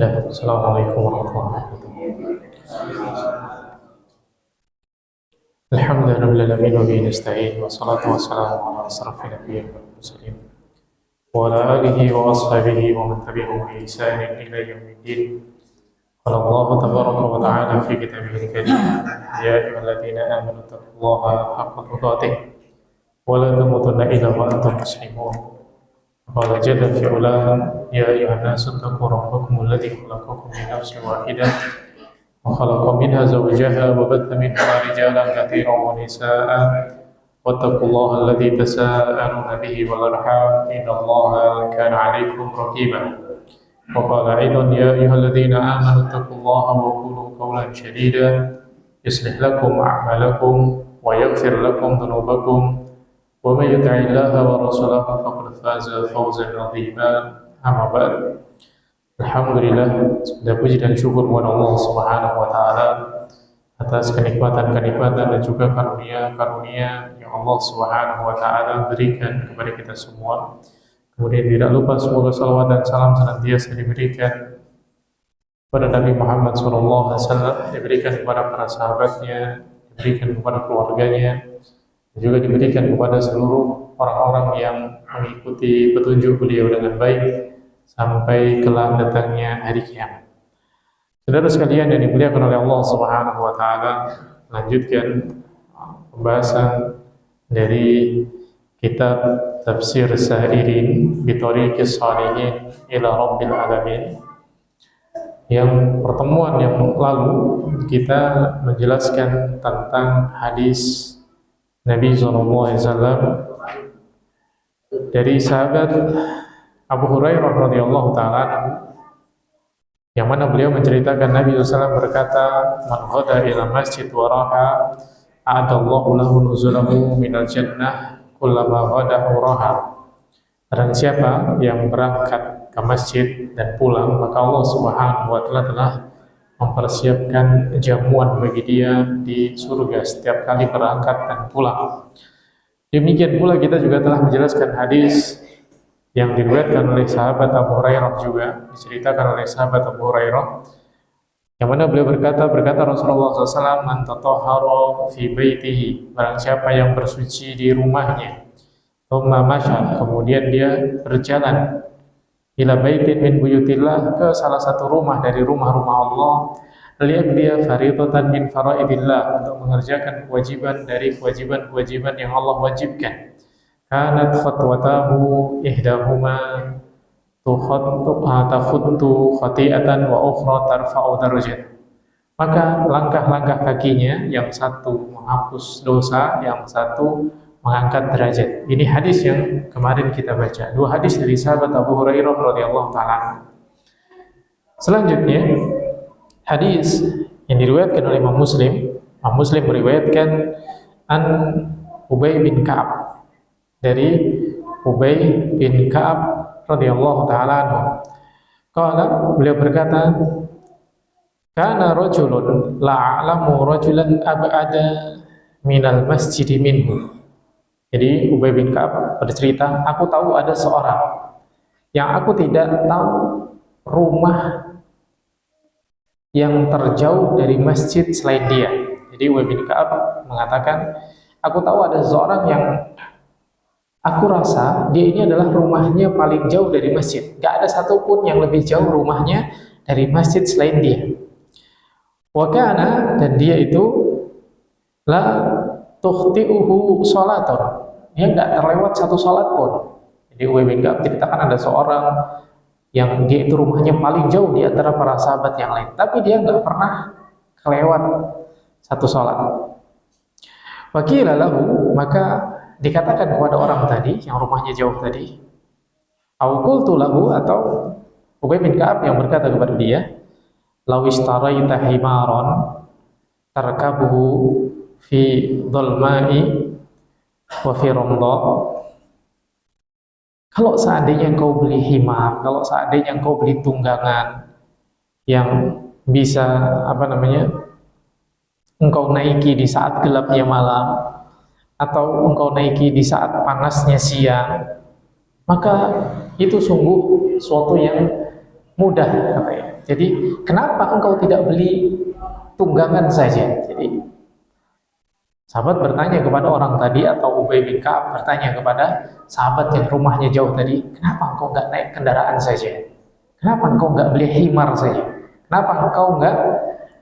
Bismillah, Assalamualaikum warahmatullahi wabarakatuh. Alhamdulillahirabbil alamin wa bihi nasta'in wa salatu wassalamu ala asrofil anbiya'i wal mursalin wa ala alihi wa ashabihi wa man tabi'ahum bi ihsanin ila yaumiddin. Qala Allah tabaraka wa ta'ala fi kitabihil karim, ya ayyuhalladzina amanu taqullaha haqqa tuqatih wa la tamutunna illa wa antum muslimun. Qala jalla fi ula, ya ayyuhan nasu taqu rabbakum alladzi khalaqakum min nafsin wahidah wa khalaqa minha zawjaha wa batha minhuma rijalan katsiran wa nisaa'a wattaqullaha alladzi tasaaluna bihi wal arham innallaha kana 'alaykum raqiba. Wa qala aidan ya ayyuhalladzina amanu taqullaha wa qulu qawlan sadida yuslih lakum a'malakum wa yaghfir lakum dhunubakum wa may yuti'illaha wa rasulahu faqad faza fawzan 'azima. Amma ba'd. Alhamdulillah, segala puji dan syukur kepada Allah Subhanahu wa taala atas kenikmatan-kenikmatan dan juga karunia-karunia yang Allah Subhanahu wa taala berikan kepada kita semua. Kemudian tidak lupa semoga salawat dan salam senantiasa diberikan kepada Nabi Muhammad SAW, diberikan kepada para sahabatnya, diberikan kepada keluarganya, dan juga diberikan kepada seluruh orang-orang yang mengikuti petunjuk beliau dengan baik sampai kelak datangnya hari kiamat. Saudara sekalian yang dimuliakan oleh Allah Subhanahu wa taala, lanjutkan pembahasan dari kitab Tafsir Sa'irin bi Thariqis Shalihin ila Rabbil Alamin. Yang pertemuan yang lalu kita menjelaskan tentang hadis Nabi SAW dari sahabat Abu Hurairah radhiyallahu ta'ala, yang mana beliau menceritakan Nabi SAW berkata, man ghada ila masjid wa raha a'adallahu lahu nuzulahu minal jannah kullama ghada raha. Dan siapa yang berangkat ke masjid dan pulang, maka Allah Subhanahu wa ta'ala telah mempersiapkan jamuan bagi dia di surga setiap kali berangkat dan pulang. Demikian pula kita juga telah menjelaskan hadis yang diriwayatkan oleh sahabat Abu Hurairah, juga diceritakan oleh sahabat Abu Hurairah, yang mana beliau berkata Rasulullah SAW, man tatahhara fi baitihi, barang siapa yang bersuci di rumahnya, thumma masya, kemudian dia berjalan ila baitin min buyutillah, ke salah satu rumah dari rumah-rumah Allah, lihat dia fariidatan min faraidillah, untuk mengerjakan kewajiban dari kewajiban-kewajiban yang Allah wajibkan. Kanat khatwatahu ihdahuma takhuttu khati'atan wa ukhra tarfa'u darajat. Maka langkah-langkah kakinya, yang satu menghapus dosa, yang satu mengangkat derajat. Ini hadis yang kemarin kita baca. Dua hadis dari sahabat Abu Hurairah radhiyallahu ta'ala. Selanjutnya hadis yang diriwayatkan oleh Imam Muslim. Imam Muslim meriwayatkan an Ubay bin Ka'ab, dari Ubay bin Ka'ab radhiyallahu ta'ala anhu. Qala, beliau berkata, kana rajulun la'alamu rajulan ab'ada minal masjidi minhu. Jadi Ubay bin Ka'ab bercerita, aku tahu ada seorang yang aku tidak tahu rumah yang terjauh dari masjid selain dia. Jadi Ubay bin Ka'ab mengatakan, aku tahu ada seorang yang aku rasa dia ini adalah rumahnya paling jauh dari masjid. Gak ada satupun yang lebih jauh rumahnya dari masjid selain dia. Wa kana, dan dia itu la tukhti'uhu sholaton, dia gak terlewat satu sholat pun. Jadi Ubay bin Ka'ab ceritakan ada seorang yang dia itu rumahnya paling jauh di antara para sahabat yang lain, tapi dia gak pernah kelewat satu sholat. Wa qila lahu, maka dikatakan kepada orang tadi yang rumahnya jauh tadi, au qultu lahu, atau Ubay bin Ka'ab yang berkata kepada dia, law istaraita himaran tarkabuhu fi dhulma'i wa fi ramda. Kalau seandainya engkau beli himar, kalau seandainya engkau beli tunggangan yang bisa engkau naiki di saat gelapnya malam, atau engkau naiki di saat panasnya siang, maka itu sungguh suatu yang mudah katanya. Jadi kenapa engkau tidak beli tunggangan saja? Jadi sahabat bertanya kepada orang tadi, atau Ubay bin Ka'ab bertanya kepada sahabat yang rumahnya jauh tadi, kenapa engkau nggak naik kendaraan saja? Kenapa engkau nggak beli himar saja? Kenapa engkau nggak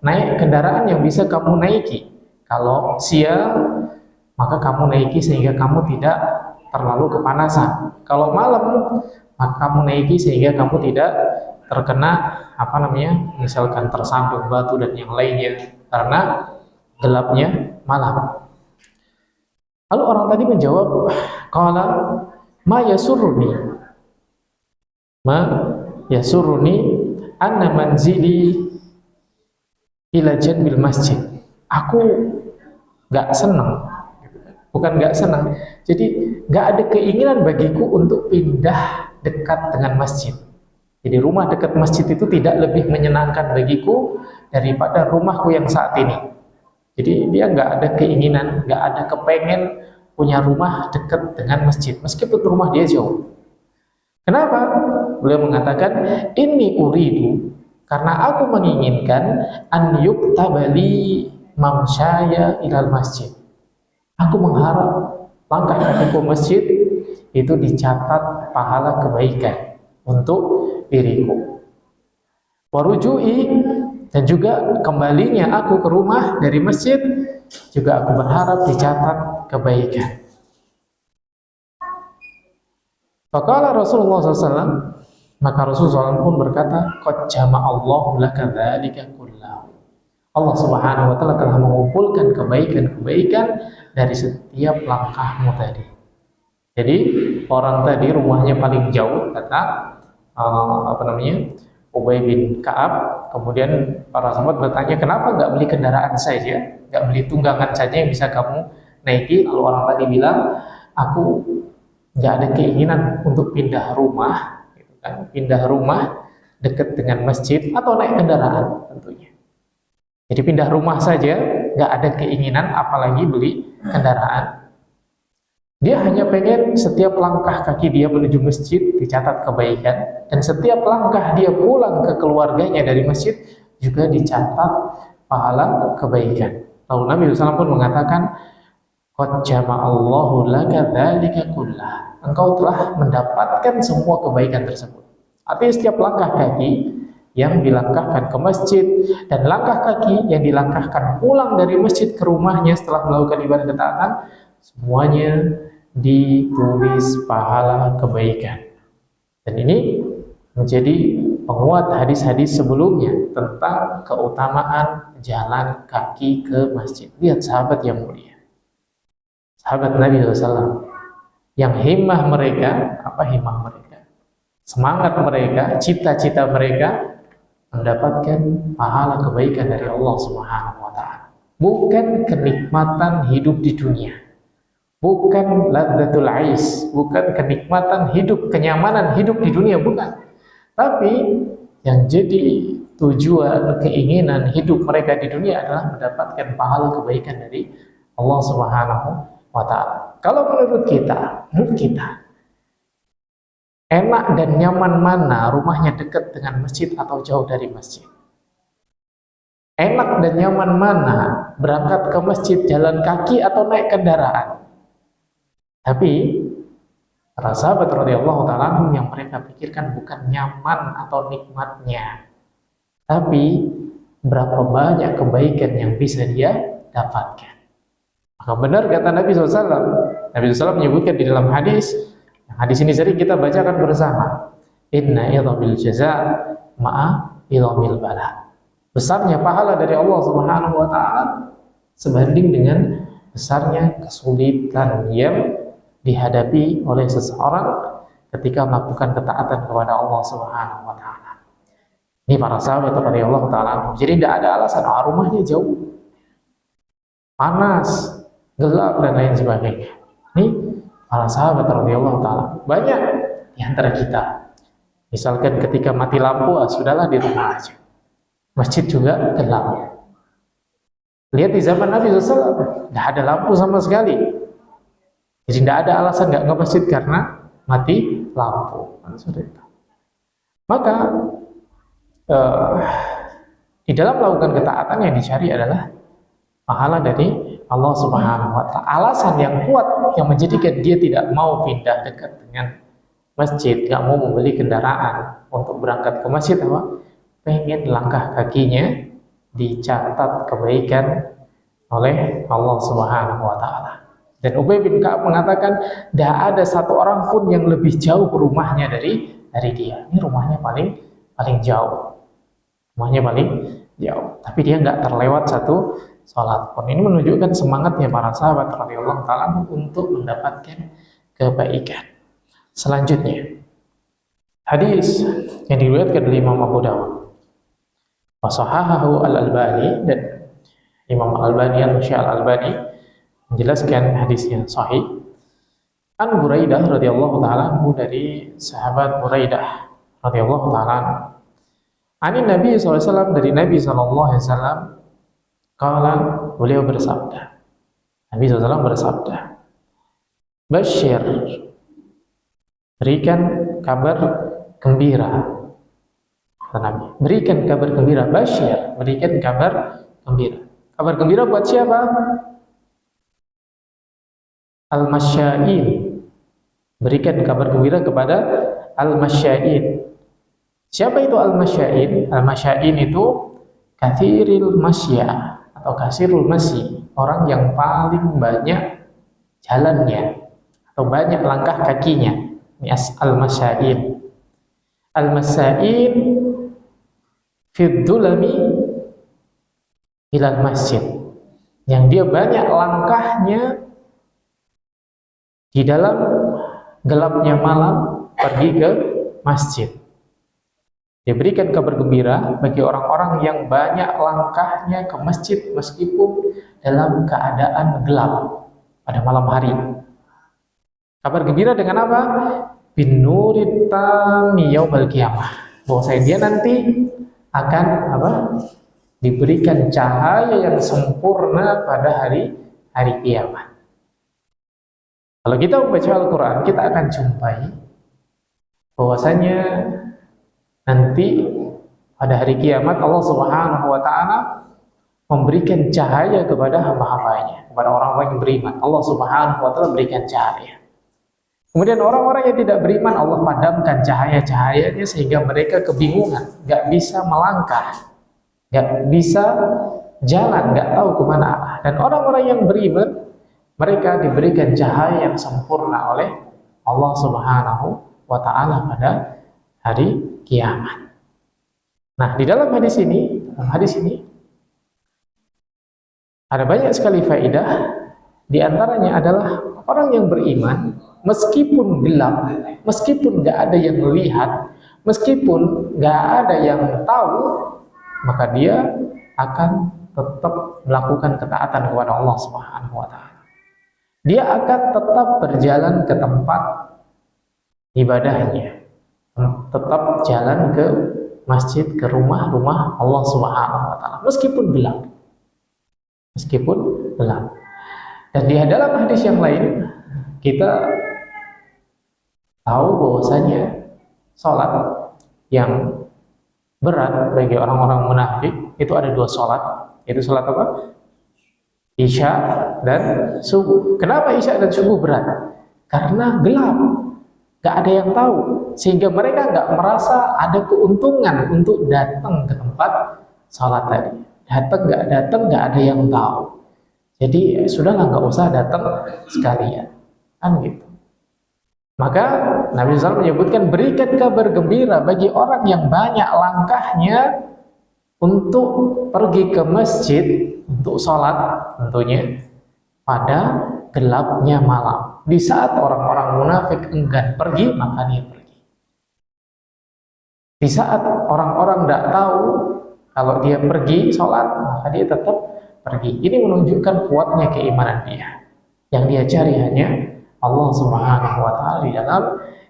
naik kendaraan yang bisa kamu naiki? Kalau siang, maka kamu naiki sehingga kamu tidak terlalu kepanasan. Kalau malam, maka kamu naiki sehingga kamu tidak terkena misalkan tersandung batu dan yang lainnya karena gelapnya malam. Lalu orang tadi menjawab, qala ma yasurruni anna manzili ila janbil masjid. Aku gak senang, bukan gak senang, jadi gak ada keinginan bagiku untuk pindah dekat dengan masjid. Jadi rumah dekat masjid itu tidak lebih menyenangkan bagiku daripada rumahku yang saat ini. Jadi dia nggak ada keinginan, nggak ada kepengen punya rumah dekat dengan masjid, meskipun rumah dia jauh. Kenapa? Beliau mengatakan, ini uridu, karena aku menginginkan an yuktabali mamsyaya ilal masjid. Aku mengharap langkah kakiku masjid itu dicatat pahala kebaikan untuk diriku. Warujui, dan juga kembalinya aku ke rumah dari masjid juga aku berharap dicatat kebaikan. Faqala Rasulullah SAW, maka Rasulullah SAW pun berkata, qad jama'allahu laka dzalika kullahu. Allah Subhanahu wa taala telah mengumpulkan kebaikan-kebaikan dari setiap langkahmu tadi. Jadi orang tadi rumahnya paling jauh, kata Ubay bin Ka'ab. Kemudian para sahabat bertanya, kenapa nggak beli kendaraan saja, nggak beli tunggangan saja yang bisa kamu naiki? Lalu orang tadi bilang, aku nggak ada keinginan untuk pindah rumah, gitu kan? Pindah rumah dekat dengan masjid atau naik kendaraan tentunya. Jadi pindah rumah saja nggak ada keinginan, apalagi beli kendaraan. Dia hanya pengen setiap langkah kaki dia menuju masjid dicatat kebaikan, dan setiap langkah dia pulang ke keluarganya dari masjid juga dicatat pahala kebaikan. Lalu Nabi SAW pun mengatakan, qad jama'allahu laka dzalika kullah. Engkau telah mendapatkan semua kebaikan tersebut. Artinya setiap langkah kaki yang dilangkahkan ke masjid dan langkah kaki yang dilangkahkan pulang dari masjid ke rumahnya setelah melakukan ibadah ketaatan, semuanya ditulis pahala kebaikan. Dan ini menjadi penguat hadis-hadis sebelumnya tentang keutamaan jalan kaki ke masjid. Lihat sahabat yang mulia, sahabat Nabi SAW, yang himmah mereka, semangat mereka, cita-cita mereka mendapatkan pahala kebaikan dari Allah Subhanahu wa taala. Bukan kenikmatan hidup di dunia, bukan ladzatul ais, bukan kenikmatan hidup, kenyamanan hidup di dunia, bukan. Tapi yang jadi tujuan, keinginan hidup mereka di dunia adalah mendapatkan pahala kebaikan dari Allah Subhanahu wa taala. Kalau menurut kita, enak dan nyaman mana rumahnya dekat dengan masjid atau jauh dari masjid? Enak dan nyaman mana berangkat ke masjid jalan kaki atau naik kendaraan? Tapi para sahabat radhiyallahu ta'ala yang mereka pikirkan bukan nyaman atau nikmatnya, tapi berapa banyak kebaikan yang bisa dia dapatkan. Maka benar kata Nabi SAW. Nabi SAW menyebutkan di dalam hadis ini sering kita bacakan bersama, inna idhamil jaza ma'a idhamil bala. Besarnya pahala dari Allah Subhanahu wa taala sebanding dengan besarnya kesulitan yang dihadapi oleh seseorang ketika melakukan ketaatan kepada Allah Subhanahu wa taala. Ini para sahabat radhiyallahu taala. Jadi tidak ada alasan rumahnya jauh, panas, gelap dan lain sebagainya. Ini para sahabat radhiyallahu taala. Banyak di antara kita, misalkan ketika mati lampu, sudahlah di rumah aja. Masjid juga gelap. Lihat di zaman Nabi SAW, tidak ada lampu sama sekali. Jadi tidak ada alasan nggak nge-masjid karena mati lampu. Maka eh, di dalam melakukan ketaatan yang dicari adalah pahala dari Allah Subhanahu wa Ta'ala. Alasan yang kuat yang menjadikan dia tidak mau pindah dekat dengan masjid, nggak mau membeli kendaraan untuk berangkat ke masjid, apa? Pengen langkah kakinya dicatat kebaikan oleh Allah Subhanahu wa Ta'ala. Dan Ubay bin Ka'ab mengatakan, tidak ada satu orang pun yang lebih jauh rumahnya dari dia. Ini rumahnya paling jauh. Rumahnya paling jauh. Tapi dia nggak terlewat satu sholat pun. Ini menunjukkan semangatnya para sahabat radhiyallahu ta'ala untuk mendapatkan kebaikan. Selanjutnya, hadis yang diriwayatkan oleh Imam Abu Dawud, wa sahahahu al-Albani, dan Imam Al-Albani atau Syekh Al-Albani menjelaskan hadisnya sahih. An Buraidah radhiyallahu ta'ala dari sahabat Buraidah radhiyallahu ta'ala ani Nabi SAW, dari Nabi SAW, kala beliau bersabda, Nabi SAW bersabda, Bashir, berikan kabar gembira. Nabi, berikan kabar gembira. Bashir, berikan kabar gembira. Kabar gembira buat siapa? Al-Masya'in, berikan kabar gembira kepada Al-Masya'in. Siapa itu Al-Masya'in? Al-Masya'in itu kathiril masya atau kasirul masyi, orang yang paling banyak jalannya atau banyak langkah kakinya. Ini Al-Masya'in. Al-Masya'in fiddulami ilal masjid, yang dia banyak langkahnya di dalam gelapnya malam pergi ke masjid. Dia berikan kabar gembira bagi orang-orang yang banyak langkahnya ke masjid meskipun dalam keadaan gelap pada malam hari. Kabar gembira dengan apa? Bin nurit tami yaumil qiyamah, bahwa dia nanti akan apa? Diberikan cahaya yang sempurna pada hari kiamat. Kalau kita membaca Al-Quran, kita akan jumpai bahwasanya nanti pada hari kiamat Allah Subhanahu wa Ta'ala memberikan cahaya kepada hamba-hambanya, kepada orang-orang yang beriman. Allah Subhanahu wa Ta'ala berikan cahaya. Kemudian orang-orang yang tidak beriman, Allah padamkan cahaya-cahayanya sehingga mereka kebingungan, nggak bisa melangkah, nggak bisa jalan, nggak tahu kemana arah. Dan orang-orang yang beriman, mereka diberikan cahaya yang sempurna oleh Allah Subhanahu wa Ta'ala pada hari kiamat. Nah, di dalam hadis ini ada banyak sekali faedah. Di antaranya adalah orang yang beriman, meskipun gelap, meskipun nggak ada yang melihat, meskipun nggak ada yang tahu, maka dia akan tetap melakukan ketaatan kepada Allah Subhanahu wa Ta'ala. Dia akan tetap berjalan ke tempat ibadahnya, tetap jalan ke masjid, ke rumah-rumah Allah Subhanahu wa Ta'ala, meskipun gelap. Dan di dalam hadis yang lain kita tahu bahwasanya sholat yang berat bagi orang-orang munafik itu ada dua sholat. Itu sholat apa? Isya dan subuh. Kenapa Isya dan subuh berat? Karena gelap, gak ada yang tahu, sehingga mereka gak merasa ada keuntungan untuk datang ke tempat sholat tadi. Datang gak ada yang tahu. Jadi sudahlah, gak usah datang sekalian, kan gitu. Maka Nabi SAW menyebutkan, berikan kabar gembira bagi orang yang banyak langkahnya untuk pergi ke masjid untuk sholat, tentunya pada gelapnya malam. Di saat orang-orang munafik enggan pergi, maka dia pergi. Di saat orang-orang tidak tahu kalau dia pergi sholat, maka dia tetap pergi. Ini menunjukkan kuatnya keimanan dia. Yang dia cari hanya Allah Subhanahu wa Ta'ala di dalam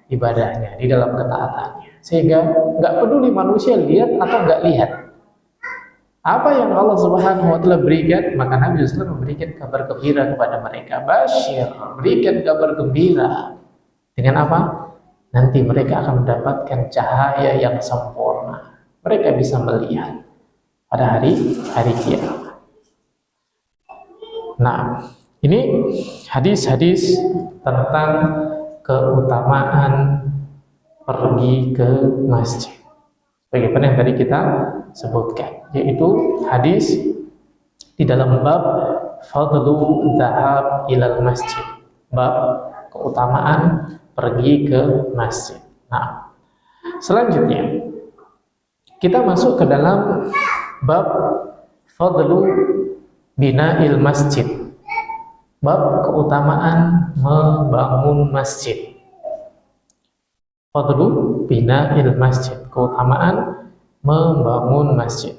ibadahnya, di dalam ketaatannya. Sehingga nggak peduli manusia lihat atau nggak lihat. Apa yang Allah Subhanahu wa Ta'ala berikan, maka Nabi SAW memberikan kabar gembira kepada mereka. Bashir, berikan kabar gembira. Dengan apa? Nanti mereka akan mendapatkan cahaya yang sempurna. mereka bisa melihat pada hari kiamat. Nah, ini hadis-hadis tentang keutamaan pergi ke masjid. Bagaimana yang tadi kita sebutkan, yaitu hadis di dalam bab fadlu dhahab ilal masjid, bab keutamaan pergi ke masjid. Nah, selanjutnya kita masuk ke dalam bab fadlu bina'il masjid, bab keutamaan membangun masjid. Fadlu bina'il masjid, keutamaan membangun masjid.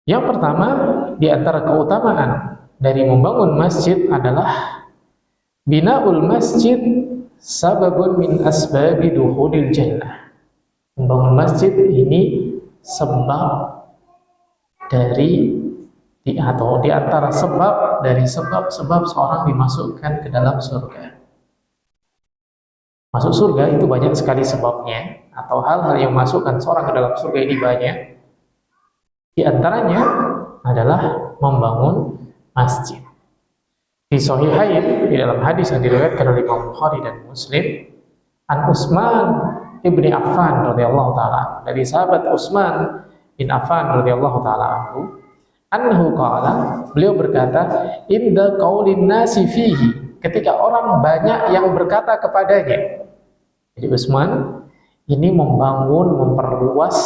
Yang pertama di antara keutamaan dari membangun masjid adalah bina'ul masjid sababun min asbabi dukhulil jannah. Membangun masjid ini sebab dari di antara sebab dari sebab-sebab seorang dimasukkan ke dalam surga. Masuk surga itu banyak sekali sebabnya, atau hal-hal yang masukkan seorang ke dalam surga ini banyak. Di antaranya adalah membangun masjid. Di Sahihain, di dalam hadis yang diriwayatkan oleh Imam Bukhari dan Muslim, an Utsman ibni Affan radhiyallahu taala, dari sahabat Utsman bin Affan radhiyallahu taala anhu qala, beliau berkata, inda qaulin nasi fihi, ketika orang banyak yang berkata kepadanya. Jadi Utsman ini memperluas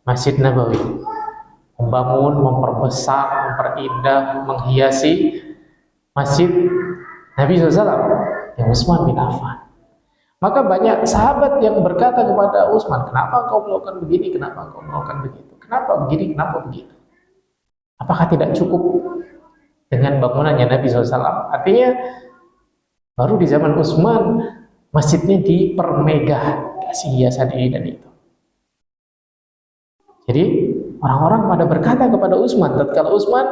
Masjid Nabawi, membangun, memperbesar, memperindah, menghiasi Masjid Nabi SAW, yang Utsman bin Affan. Maka banyak sahabat yang berkata kepada Utsman, kenapa kau melakukan begini, kenapa kau melakukan begitu, kenapa begini, kenapa begitu. Apakah tidak cukup dengan bangunannya Nabi SAW? Artinya baru di zaman Utsman masjidnya dipermegah, kasih hiasan ini dan itu. Jadi orang-orang pada berkata kepada Utsman, tatkala Utsman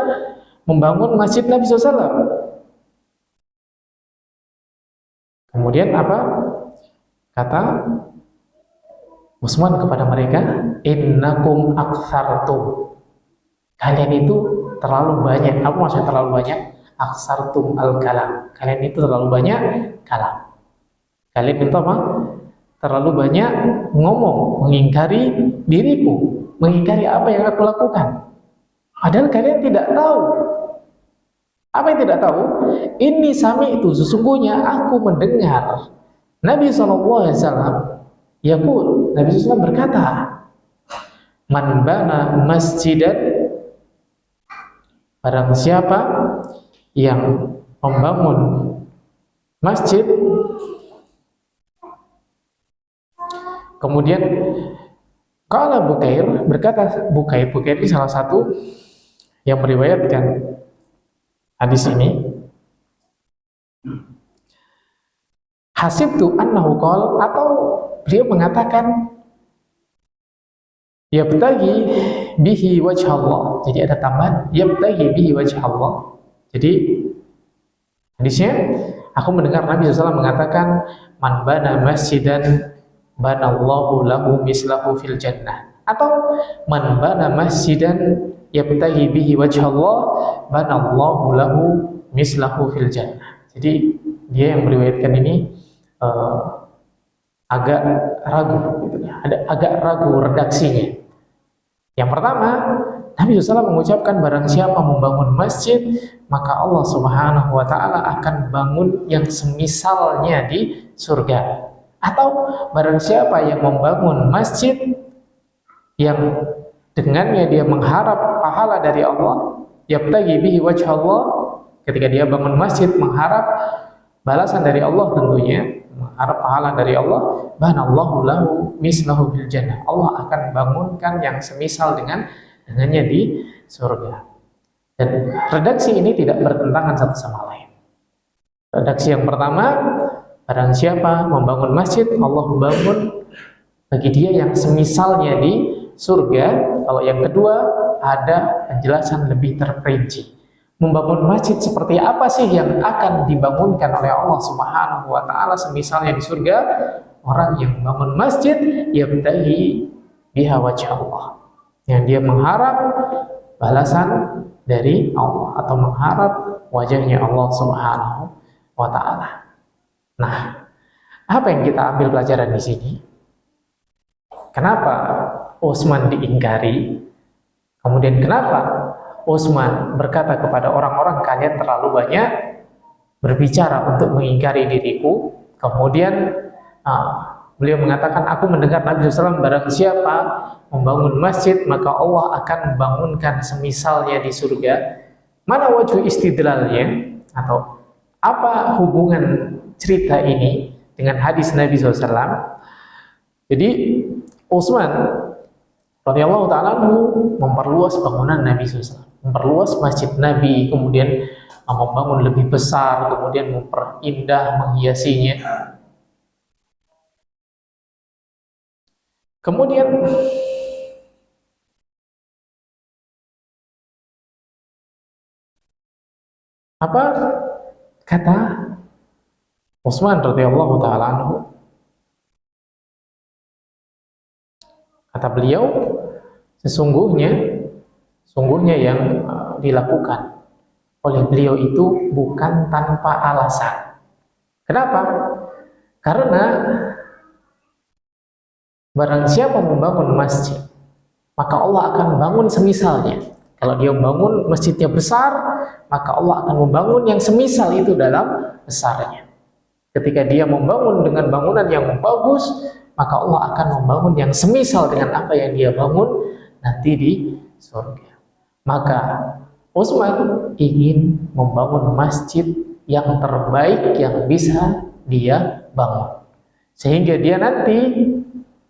membangun masjid Nabi SAW. Kemudian apa? Kata Utsman kepada mereka, innakum aktsartum. Kalian itu terlalu banyak. Apa maksudnya terlalu banyak? Aktsartum al-kalam. Kalian itu terlalu banyak kalam. Kalian itu apa? Terlalu banyak ngomong, mengingkari diriku, mengingkari apa yang aku lakukan. Padahal kalian tidak tahu. Apa yang tidak tahu? Ini sami itu, sesungguhnya aku mendengar Nabi SAW yaqul, Nabi SAW berkata, man bana masjidan, barang siapa yang membangun masjid, kemudian Qala Bukair, berkata Bukair ini salah satu yang meriwayatkan hadis ini. Hasibtu annahu qala, atau beliau mengatakan yabtaghi bihi wajh Allah. Jadi ada tambahan yabtaghi bihi wajh Allah. Jadi hadisnya, aku mendengar Nabi SAW mengatakan, man bana masjidan banallahu lahu mislahu fil jannah, atau man bana masjidan yabtaghi bihi wajh Allah banallahu lahu mislahu fil jannah. Jadi dia yang meriwayatkan ini agak ragu gitu ya. Agak ragu redaksinya. Yang pertama, Nabi SAW mengucapkan barang siapa membangun masjid, maka Allah Subhanahu wa taala akan bangun yang semisalnya di surga. Atau barang siapa yang membangun masjid yang dengannya dia mengharap pahala dari Allah, yabtaghi bihi wajh Allah, ketika dia bangun masjid mengharap balasan dari Allah, tentunya mengharap pahala dari Allah, banallahu lahu mislahu fil jannah. Allah akan bangunkan yang semisal dengannya di surga. Dan redaksi ini tidak bertentangan satu sama lain. Redaksi yang pertama, barang siapa membangun masjid, Allah membangun bagi dia yang semisalnya di surga. Kalau yang kedua, ada penjelasan lebih terperinci. Membangun masjid seperti apa sih yang akan dibangunkan oleh Allah Subhanahu wa taala semisalnya di surga? orang yang membangun masjid yabtaghi biha wajh Allah, yang dia mengharap balasan dari Allah atau mengharap wajahnya Allah Subhanahu wa taala. Nah, apa yang kita ambil pelajaran di sini? Kenapa Utsman diingkari? Kemudian kenapa Utsman berkata kepada orang-orang, kalian terlalu banyak berbicara untuk mengingkari diriku. Kemudian beliau mengatakan, aku mendengar Nabi SAW, barang siapa membangun masjid maka Allah akan membangunkan semisalnya di surga. Mana wajhu istidlalnya, atau apa hubungan cerita ini dengan hadis Nabi SAW? Jadi Utsman radhiyallahu ta'ala memperluas bangunan Nabi SAW, memperluas masjid Nabi, kemudian membangun lebih besar, kemudian memperindah, menghiasinya. Kemudian apa kata Utsman radhiyallahu ta'ala anhu? Kata beliau, sesungguhnya yang dilakukan oleh beliau itu bukan tanpa alasan. Kenapa? Karena barang siapa membangun masjid, maka Allah akan bangun semisalnya. Kalau dia membangun masjidnya besar, maka Allah akan membangun yang semisal itu dalam besarnya. Ketika dia membangun dengan bangunan yang bagus, maka Allah akan membangun yang semisal dengan apa yang dia bangun nanti di surga. Maka Utsman ingin membangun masjid yang terbaik yang bisa dia bangun, sehingga dia nanti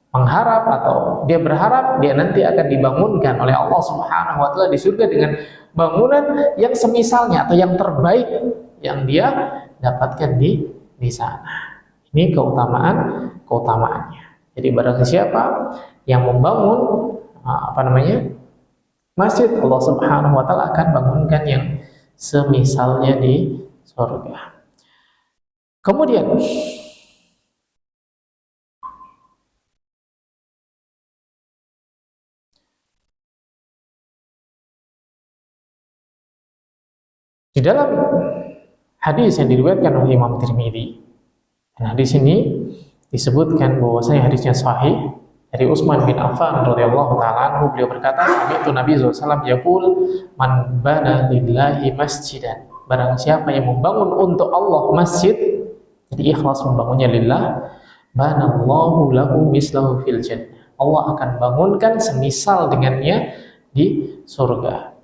mengharap atau dia berharap dia nanti akan dibangunkan oleh Allah Subhanahu wa taala di surga dengan bangunan yang semisalnya atau yang terbaik yang dia dapatkan di sana. Ini keutamaannya. Jadi barang siapa yang membangun masjid, Allah Subhanahu wa taala akan bangunkan yang semisalnya di surga. Kemudian di dalam hadis yang diriwayatkan oleh Imam Tirmidzi, dan hadis ini disebutkan bahwasanya hadisnya sahih dari Utsman bin Affan radhiyallahu taala anhu, beliau berkata, sami'tu Nabi SAW yaqul, man bana lillahi masjidan, barang siapa yang membangun untuk Allah masjid, jadi ikhlas membangunnya lillah, banallahu lahu mislahu fil jannah, Allah akan bangunkan semisal dengannya di surga.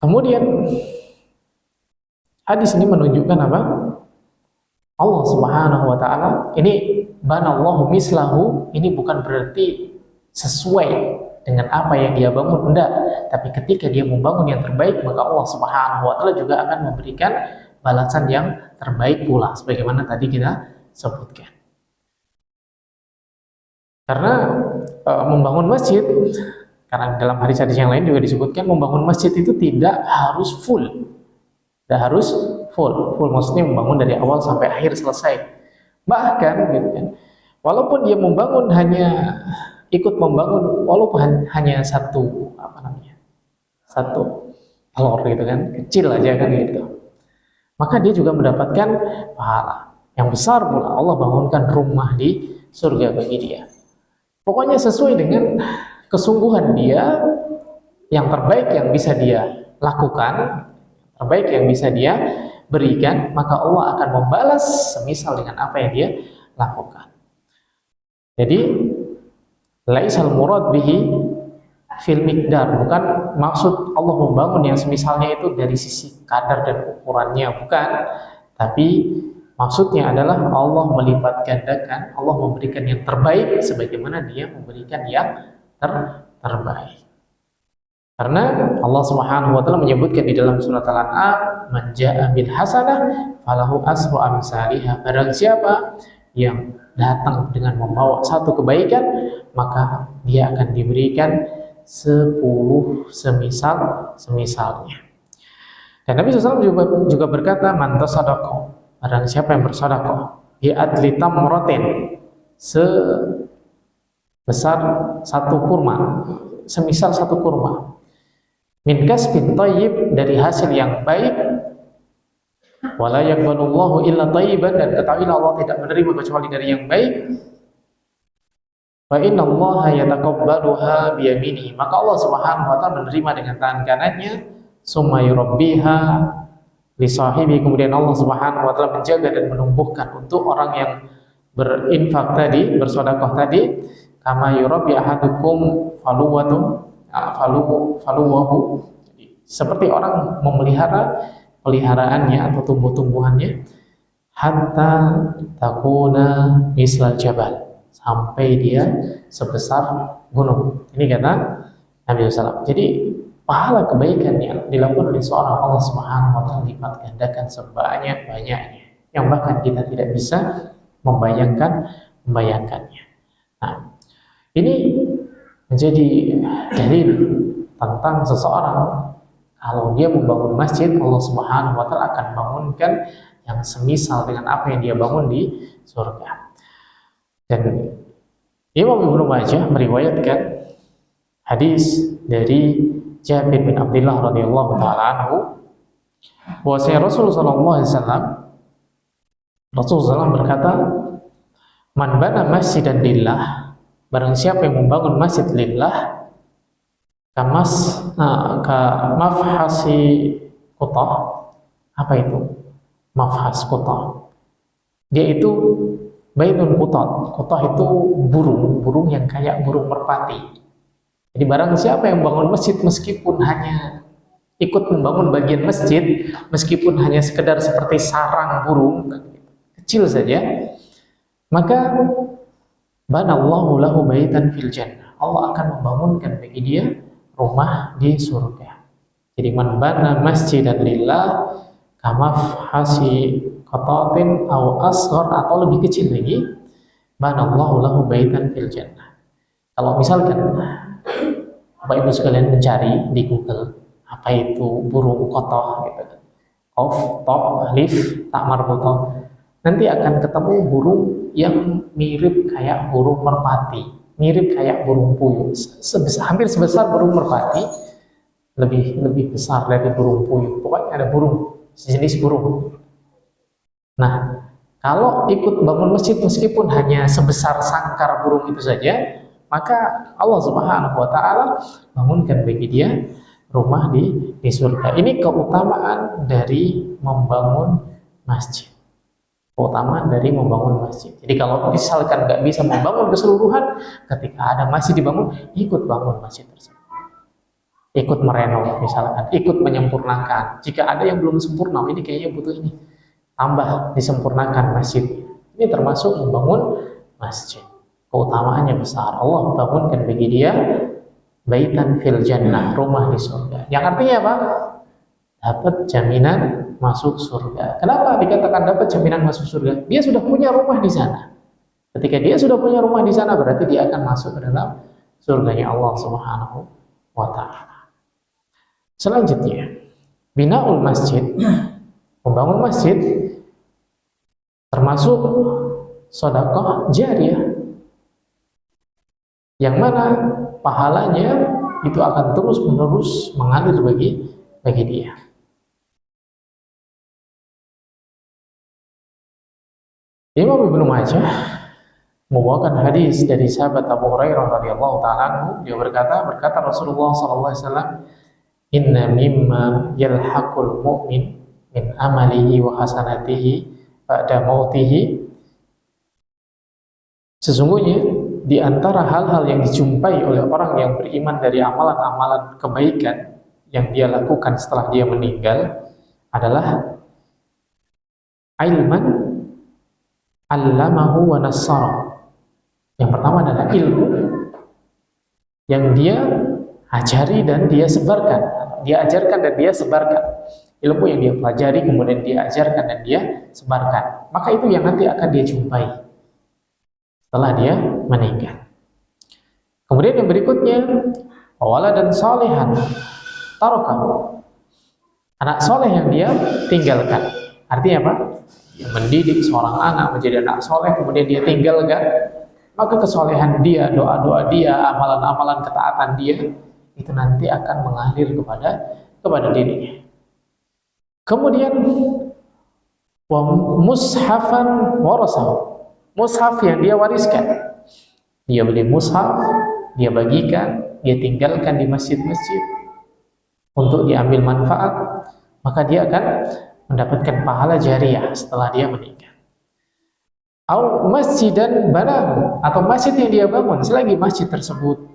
Kemudian hadis ini menunjukkan apa? Allah Subhanahu wa taala ini banallahu mislahu, ini bukan berarti sesuai dengan apa yang dia bangun, enggak, tapi ketika dia membangun yang terbaik, maka Allah Subhanahu wa taala juga akan memberikan balasan yang terbaik pula, sebagaimana tadi kita sebutkan. Karena membangun masjid, karena dalam hadis-hadis yang lain juga disebutkan membangun masjid itu tidak harus full. Tidak harus full maksudnya membangun dari awal sampai akhir selesai. Bahkan gitu kan, walaupun dia membangun hanya ikut membangun, walaupun hanya satu telur gitu kan, kecil aja kan gitu, maka dia juga mendapatkan pahala yang besar pula. Allah bangunkan rumah di surga bagi dia. Pokoknya sesuai dengan kesungguhan dia, yang terbaik yang bisa dia lakukan, terbaik yang bisa dia berikan, maka Allah akan membalas semisal dengan apa yang dia lakukan. Jadi laisal murad bihi fil miqdar, bukan maksud Allah membangun yang semisalnya itu dari sisi kadar dan ukurannya, bukan, tapi maksudnya adalah Allah melipat gandakan, Allah memberikan yang terbaik sebagaimana dia memberikan yang terbaik. Karena Allah Subhanahu wa taala menyebutkan di dalam surat Al-An'am, man jaa'a bil hasanah falahu asru amsalihha, barang siapa yang datang dengan membawa satu kebaikan, maka dia akan diberikan 10 semisalnya. Dan Nabi SAW juga berkata, man tasadaqah, barang siapa yang bersedekah bi adli tamratin, sebesar satu kurma, semisal satu kurma, min kasbin thayyib, dari hasil yang baik, wala yaqbalullahu illa thayyiban, dan ketahuilah Allah tidak menerima kecuali dari yang baik, fa innallaha yataqabbaluha bi yaminihi, maka Allah Subhanahu wa taala menerima dengan tangan kanannya, summa yurabbiha li sahibi, kemudian Allah Subhanahu wa taala menjaga dan menumbuhkan untuk orang yang berinfak tadi, bersedekah tadi, kama yurabbi ahadukum faluwahu, seperti orang memelihara peliharaannya atau tumbuh-tumbuhannya, hatta takuna mislal jabal, sampai dia sebesar gunung. Ini kata Nabi SAW. Jadi pahala kebaikan yang dilakukan oleh seorang, Allah Subhanahu wa taala lipat gandakan sebanyak-banyaknya, yang bahkan kita tidak bisa membayangkannya. Nah, ini menjadi dalil tentang seseorang kalau dia membangun masjid, Allah Subhanahu wa taala akan bangunkan yang semisal dengan apa yang dia bangun di surga. Dan Imam Ibnu Majah meriwayatkan hadis dari Jabir bin Abdullah radhiyallahu taala anhu, bahwasanya Rasulullah SAW berkata, man bana masjidan lillah, barang siapa yang membangun masjid lillah, mafhasi kutah. Apa itu mafhas kutah? Dia itu baitun kutah. Kutah itu burung yang kayak burung merpati. Jadi barang siapa yang bangun masjid, meskipun hanya ikut membangun bagian masjid, meskipun hanya sekedar seperti sarang burung kecil saja, maka banallahu lahu baitan fil jannah, Allah akan membangunkan bagi dia rumah di surga. Jadi man bana masjidan lillah kamafhasi qatatin aw asghar, atau lebih kecil lagi, banallahu lahu baitan fil jannah. Kalau misalkan Bapak Ibu sekalian mencari di Google apa itu burung kotoh gitu kan, qaf ta alif ta marbuthah, nanti akan ketemu burung yang mirip kayak burung merpati, mirip kayak burung puyuh, hampir sebesar burung merpati, lebih besar dari burung puyuh. Pokoknya ada burung, sejenis burung. Nah, kalau ikut bangun masjid meskipun hanya sebesar sangkar burung itu saja, maka Allah Subhanahu wa taala bangunkan bagi dia rumah di surga. Ini keutamaan dari membangun masjid. Keutamaan dari membangun masjid. Jadi kalau misalkan nggak bisa membangun keseluruhan, ketika ada masjid dibangun, ikut bangun masjid tersebut. Ikut merenov misalkan, ikut menyempurnakan. Jika ada yang belum sempurna, ini kayaknya butuh ini, tambah disempurnakan masjid. Ini termasuk membangun masjid. Keutamaannya besar. Allah bangunkan bagi dia baitan fil jannah, rumah di surga. Yang artinya apa? Dapat jaminan masuk surga. Kenapa dikatakan dapat jaminan masuk surga? Dia sudah punya rumah di sana. Ketika dia sudah punya rumah di sana, berarti dia akan masuk ke dalam surganya Allah Subhanahu wa taala. Selanjutnya, binaul masjid, membangun masjid termasuk sedekah jariyah, yang mana pahalanya itu akan terus-menerus mengalir bagi dia. Imam Ibnu Majah membawakan hadis dari sahabat Abu Hurairah radhiyallahu taala anhu, dia berkata Rasulullah sallallahu alaihi wasallam, inna mimma yalhaqul mu'min min amalihi wa hasanatihi ba'da mautihi, sesungguhnya di antara hal-hal yang dijumpai oleh orang yang beriman dari amalan-amalan kebaikan yang dia lakukan setelah dia meninggal adalah ilman allamahu wa nassara. Yang pertama adalah ilmu yang dia ajari dan dia sebarkan, dia ajarkan dan dia sebarkan. Ilmu yang dia pelajari kemudian dia ajarkan dan dia sebarkan, maka itu yang nanti akan dia jumpai setelah dia meninggal. Kemudian yang berikutnya, wala dan salihan tarakahu, anak soleh yang dia tinggalkan. Artinya apa? Dia mendidik seorang anak menjadi anak soleh, kemudian dia tinggalkan, maka kesolehan dia, doa-doa dia, amalan-amalan ketaatan dia itu nanti akan mengalir kepada dirinya. Kemudian wa mushafan warasahu, mushaf yang dia wariskan. Dia beli mushaf, dia bagikan, dia tinggalkan di masjid-masjid untuk diambil manfaat, maka dia akan mendapatkan pahala jariah setelah dia meninggal. Au masjidan banahu, atau masjid yang dia bangun selagi masjid tersebut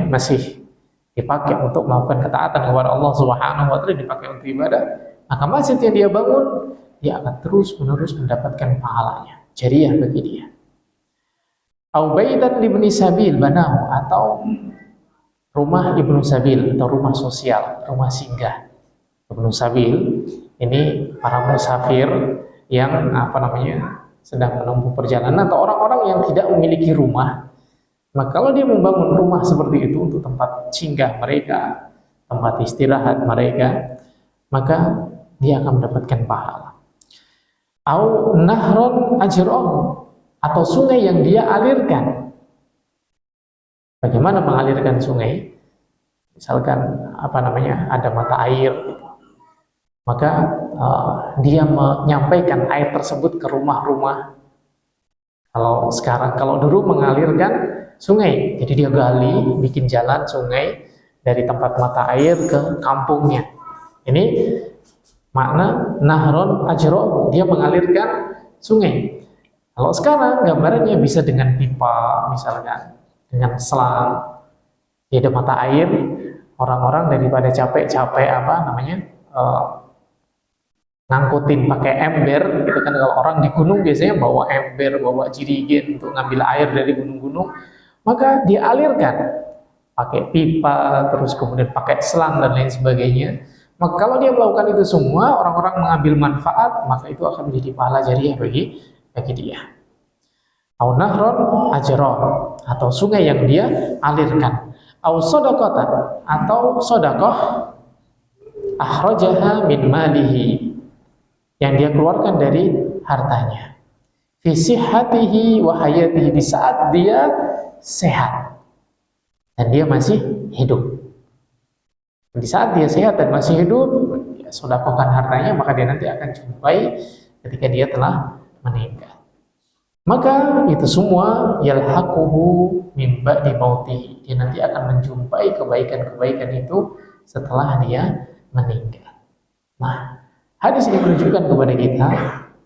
masih dipakai untuk melakukan ketaatan kepada Allah Subhanahu wa taala, dipakai untuk ibadah, maka masjid yang dia bangun dia akan terus-menerus mendapatkan pahalanya jariah bagi dia. Au baitan libni sabil banahu, atau rumah ibnu sabil atau rumah sosial, rumah singgah. Ibnu sabil ini para musafir yang sedang menempuh perjalanan atau orang-orang yang tidak memiliki rumah. Maka kalau dia membangun rumah seperti itu untuk tempat singgah mereka, tempat istirahat mereka, maka dia akan mendapatkan pahala. Au nahron ajron, atau sungai yang dia alirkan. Bagaimana mengalirkan sungai? Misalkan ada mata air, maka dia menyampaikan air tersebut ke rumah-rumah. Kalau dulu mengalirkan sungai, jadi dia gali, bikin jalan sungai dari tempat mata air ke kampungnya. Ini makna nahron ajro, dia mengalirkan sungai. Kalau sekarang gambarannya bisa dengan pipa, misalkan dengan selang, di ada mata air, orang-orang daripada capek-capek ngangkutin pakai ember gitu kan. Kalau orang di gunung biasanya bawa ember, bawa jirigen untuk ngambil air dari gunung-gunung, maka dialirkan pakai pipa, terus kemudian pakai selang dan lain sebagainya. Maka kalau dia melakukan itu semua, orang-orang mengambil manfaat, maka itu akan menjadi pahala jariah bagi dia. Au nahron ajron, atau sungai yang dia alirkan. Au sodaqatan, atau sodakoh akhrajaha min malihi, yang dia keluarkan dari hartanya. Fi sihhatihi wa hayatihi, di saat dia sehat dan dia masih hidup. Di saat dia sehat dan masih hidup, dia sedekahkan hartanya, maka dia nanti akan jumpai ketika dia telah meninggal. Maka itu semua yalhaquhu min ba'di mautihi, dia nanti akan menjumpai kebaikan-kebaikan itu setelah dia meninggal. Nah, hadis ini menunjukkan kepada kita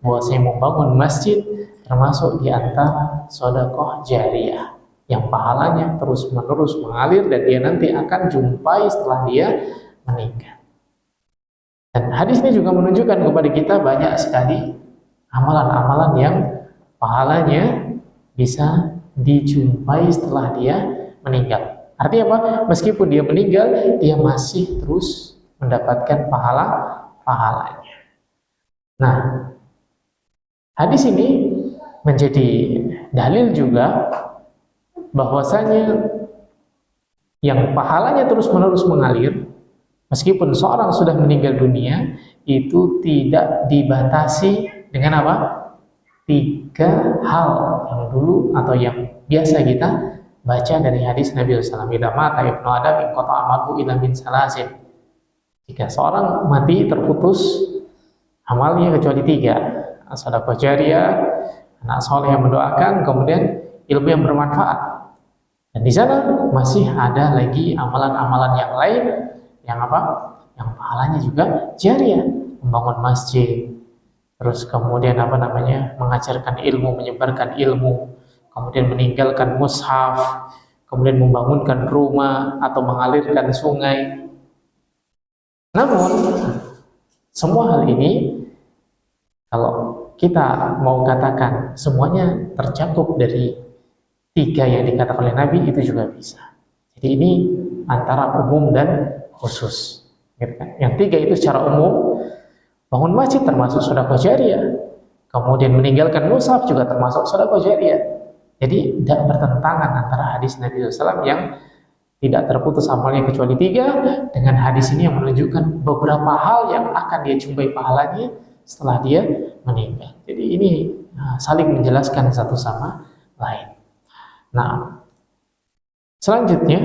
bahwa saya membangun masjid termasuk di antara sedekah jariyah yang pahalanya terus-menerus mengalir dan dia nanti akan jumpai setelah dia meninggal. Dan hadis ini juga menunjukkan kepada kita banyak sekali amalan-amalan yang pahalanya bisa dijumpai setelah dia meninggal. Artinya apa? Meskipun dia meninggal, dia masih terus mendapatkan pahalanya. Nah, hadis ini menjadi dalil juga bahwasanya yang pahalanya terus-menerus mengalir, meskipun seorang sudah meninggal dunia, itu tidak dibatasi dengan apa? 3 hal yang dulu atau yang biasa kita baca dari hadis Nabi SAW. Idza mata ibnu adam inqata amaluhu illa min salasin. Jika seorang mati terputus amalnya kecuali 3. Sedekah jariyah, anak soleh yang mendoakan, kemudian ilmu yang bermanfaat. Dan di sana masih ada lagi amalan-amalan yang lain yang apa? Yang pahalanya juga jariyah, membangun masjid, terus kemudian mengajarkan ilmu, menyebarkan ilmu, kemudian meninggalkan mushaf, kemudian membangunkan rumah atau mengalirkan sungai. Namun semua hal ini kalau kita mau katakan semuanya tercakup dari 3 yang dikatakan oleh Nabi, itu juga bisa. Jadi ini antara umum dan khusus. Yang 3 itu secara umum, bangun masjid termasuk sedekah jariyah, kemudian meninggalkan mushaf juga termasuk sedekah jariyah. Jadi tidak bertentangan antara hadis Nabi SAW yang tidak terputus amalnya kecuali 3. Dengan hadis ini yang menunjukkan beberapa hal yang akan dia jumpai pahalanya setelah dia meninggal. Jadi ini saling menjelaskan satu sama lain. Nah, selanjutnya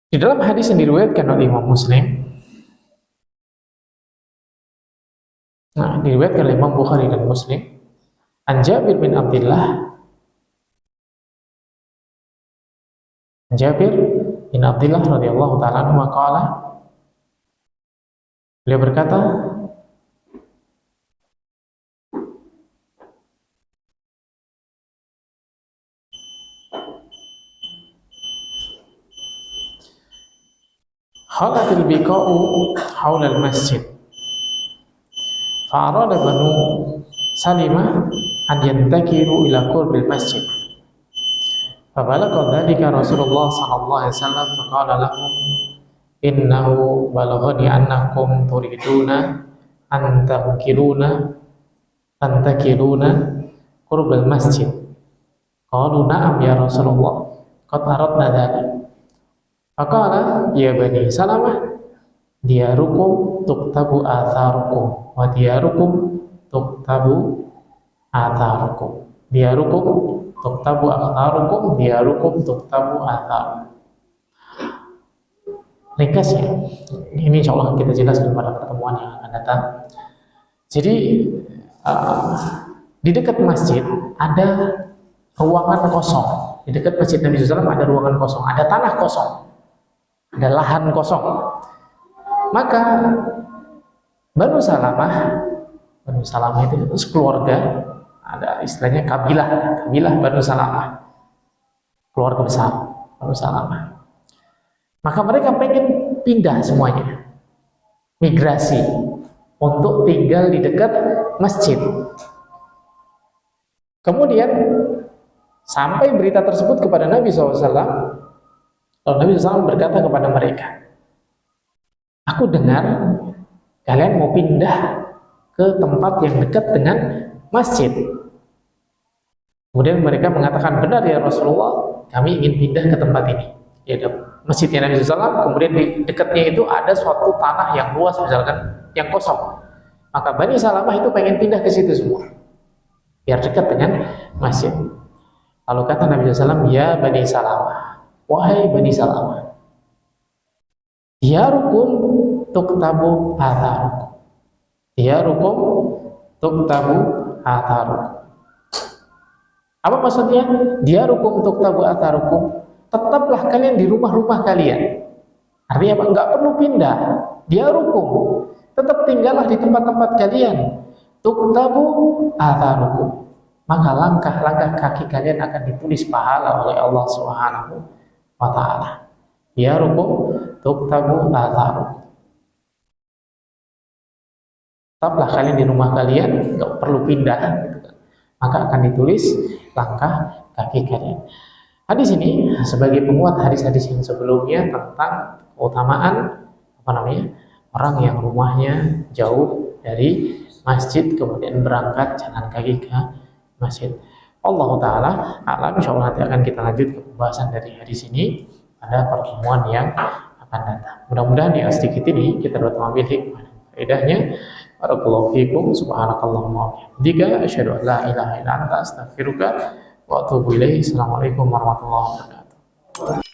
di dalam hadis yang diriwayatkan oleh Imam Muslim, diriwayatkan oleh Imam Bukhari dan Muslim, an Jabir bin Abdullah, Jabir bin Abdullah radhiyallahu ta'ala anhu qala, beliau berkata, khalatil biqa'u haulal masjid fa'arada banu Salimah an yantakiru ila qurbil masjid fabalagha dzalika Rasulullah sallallahu alaihi wasallam faqala lahum innahu balaghani annakum turiduna antakiluna qurbal masjid. Qalu na'am ya Rasulullah qad aradna dzalik. Faqala ya bani Salamah diyarukum tuktabu atharukum wa diyarukum tuktabu atharukum. Diyarukum tuktabu atharukum, diyarukum tuktabu atharukum. Ringkasnya, ini insya Allah kita jelaskan pada pertemuan yang akan datang. Jadi di dekat masjid ada ruangan kosong. Di dekat masjid Nabi SAW ada ruangan kosong, ada tanah kosong, ada lahan kosong. Maka Banu Salamah itu sekeluarga, ada istilahnya kabilah Banu Salamah, keluarga besar Banu Salamah. Maka mereka pengen pindah semuanya, migrasi untuk tinggal di dekat masjid. Kemudian sampai berita tersebut kepada Nabi SAW, lalu Nabi SAW berkata kepada mereka, aku dengar kalian mau pindah ke tempat yang dekat dengan masjid. Kemudian mereka mengatakan, benar ya Rasulullah, kami ingin pindah ke tempat ini. Ya, masjidnya Nabi SAW, kemudian di dekatnya itu ada suatu tanah yang luas misalkan, yang kosong. Maka Bani Salamah itu pengen pindah ke situ semua, biar dekat dengan masjid. Lalu kata Nabi SAW, ya Bani Salamah, wahai Bani Salamah, diyarukum tuktabu atharukum, diyarukum tuktabu atharukum. Apa maksudnya? Diyarukum tuktabu atharukum, tetaplah kalian di rumah-rumah kalian. Artinya apa? Enggak perlu pindah. Diyarukum, tetap tinggallah di tempat-tempat kalian. Tuktabu atharukum, maka langkah-langkah kaki kalian akan ditulis pahala oleh Allah Subhanahu wa ta'ala. Diyarukum tuktabu atharukum, tetaplah kalian di rumah kalian, enggak perlu pindah gitu kan. Maka akan ditulis langkah kaki kalian. Hadis ini sebagai penguat hadis-hadis yang sebelumnya tentang keutamaan orang yang rumahnya jauh dari masjid kemudian berangkat jalan kaki ke masjid. Allah Ta'ala alam, insyaallah nanti akan kita lanjut ke pembahasan dari hadis ini pada pertemuan yang akan datang. Mudah-mudahan yang sedikit ini kita dapat mengambil hikmah dan faedahnya. Barakallahu fiikum, subhanakallahumma wa bihamdika, asyhadu an la ilaha illa anta, astaghfiruka wa atubu ilaik. Assalamualaikum warahmatullahi wabarakatuh.